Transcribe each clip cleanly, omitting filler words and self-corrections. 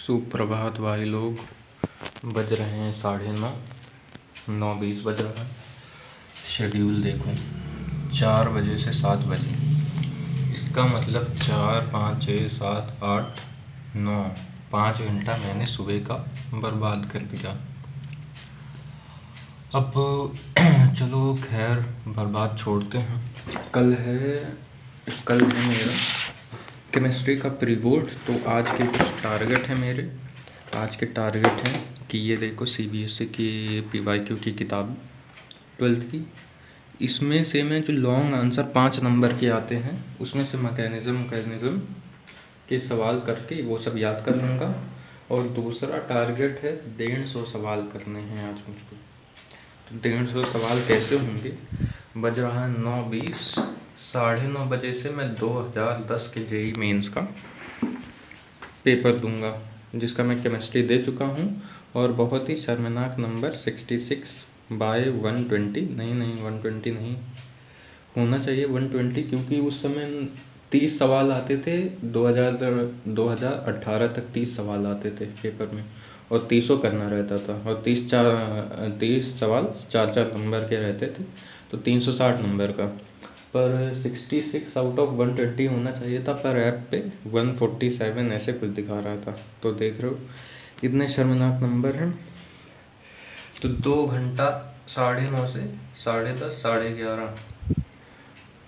सुप्रभात भाई लोग। बज रहे हैं 9:30, 9:20 बज रहा है। शेड्यूल देखो, 4 बजे से 7 बजे। इसका मतलब 4, 5, 6, 7, 8, 9, 5 घंटा मैंने सुबह का बर्बाद कर दिया। अब चलो खैर, बर्बाद छोड़ते हैं। कल है मेरा केमिस्ट्री का प्री बोर्ड। तो आज के कुछ टारगेट हैं मेरे। आज के टारगेट हैं कि ये देखो CBSE की PYQ की किताब 12th की, इसमें से मैं जो लॉन्ग आंसर 5 नंबर के आते हैं उसमें से मैकेनिज़्म के सवाल करके वो सब याद कर लूँगा। और दूसरा टारगेट है 150 सवाल करने हैं आज मुझको। तो 150 सवाल कैसे होंगे? बज रहा है 9:20, 9:30 बजे से मैं 2010 के JEE मेंस का पेपर दूंगा, जिसका मैं केमिस्ट्री दे चुका हूँ। और बहुत ही शर्मनाक नंबर 66/120 नहीं 120 नहीं होना चाहिए, 120, क्योंकि उस समय 30 सवाल आते थे। 2018 तक 30 सवाल आते थे पेपर में और 30 करना रहता था। और 30 सवाल 4 नंबर के रहते थे, तो 360 नंबर का। पर 66 आउट ऑफ 120 होना चाहिए था, पर ऐप पे 147 ऐसे कुछ दिखा रहा था। तो देख रहे हो इतने शर्मनाक नंबर हैं। तो 2 घंटा 9:30 से 10:30, 11:30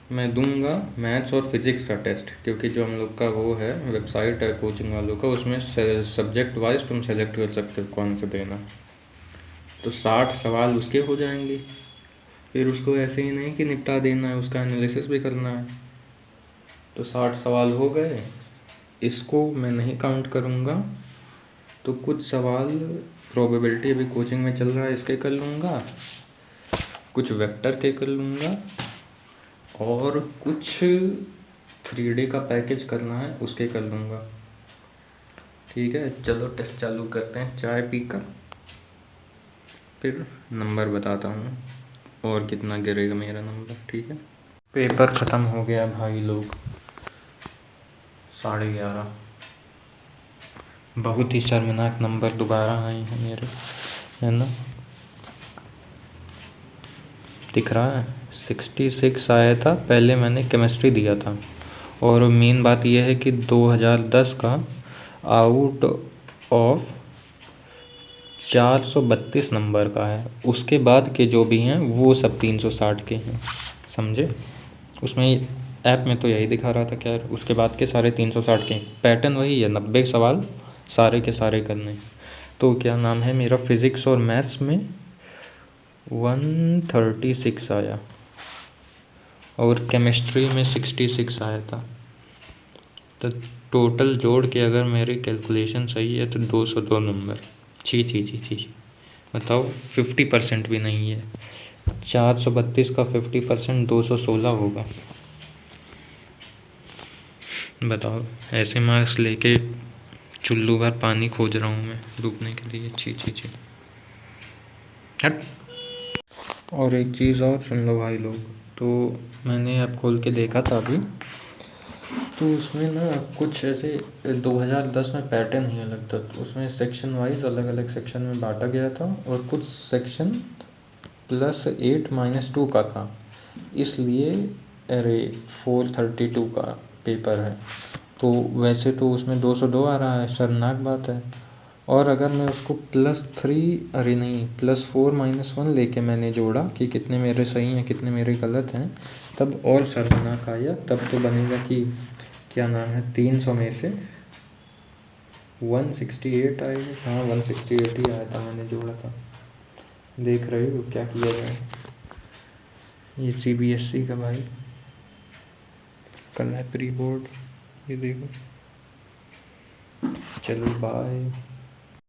मैं दूंगा मैथ्स और फिजिक्स का टेस्ट, क्योंकि जो हम लोग का वो है वेबसाइट है कोचिंग वालों का, उसमें सब्जेक्ट वाइज तुम सेलेक्ट कर सकते हो कौन सा देना। तो 60 सवाल उसके हो जाएंगे। फिर उसको ऐसे ही नहीं कि निपटा देना है, उसका एनालिसिस भी करना है। तो 60 सवाल हो गए, इसको मैं नहीं काउंट करूँगा। तो कुछ सवाल प्रोबेबिलिटी अभी कोचिंग में चल रहा है इसके कर लूँगा, कुछ वेक्टर के कर लूँगा, और कुछ 3D का पैकेज करना है उसके कर लूँगा। ठीक है, चलो टेस्ट चालू करते हैं चाय पीकर, फिर नंबर बताता हूँ और कितना गिरेगा मेरा नंबर। ठीक है, पेपर ख़त्म हो गया भाई लोग, 11:30। बहुत ही शर्मनाक नंबर दोबारा आए हैं मेरे, है ना? दिख रहा है 66 आया था, पहले मैंने केमिस्ट्री दिया था। और मेन बात यह है कि 2010 का आउट ऑफ 432 नंबर का है। उसके बाद के जो भी हैं वो सब 360 के हैं, समझे? उसमें ऐप में तो यही दिखा रहा था। क्या उसके बाद के सारे 360 के। पैटर्न वही है, 90 सवाल सारे के सारे करने। तो क्या नाम है मेरा, फिज़िक्स और मैथ्स में 136 आया और केमिस्ट्री में 66 आया था। तो टोटल जोड़ के अगर मेरी कैलकुलेशन सही है तो 202 नंबर। छी बताओ, 50% भी नहीं है। 432 का 50% 216 होगा। बताओ, ऐसे मार्क्स लेके चुल्लू भर पानी खोज रहा हूँ मैं डूबने के लिए। छी हट। और एक चीज़ और सुन लो भाई लोग, तो मैंने ऐप खोल के देखा था अभी, तो उसमें ना कुछ ऐसे 2010 में पैटर्न ही अलग था। तो उसमें सेक्शन वाइज अलग अलग सेक्शन में बांटा गया था, और कुछ सेक्शन +8 -2 का था, इसलिए अरे 432 का पेपर है। तो वैसे तो उसमें 202 आ रहा है, शर्मनाक बात है। और अगर मैं उसको +4 -1 लेके मैंने जोड़ा कि कितने मेरे सही हैं कितने मेरे गलत हैं, तब और शर्मनाक आया। तब तो बनेगा कि क्या नाम है, 300 में से 168 आएगा। हाँ, 168 ही आया था, मैंने जोड़ा था। देख रहे हो क्या किया जाए। ये CBSE का भाई, कल है प्री बोर्ड, ये देखो। चलो बाय।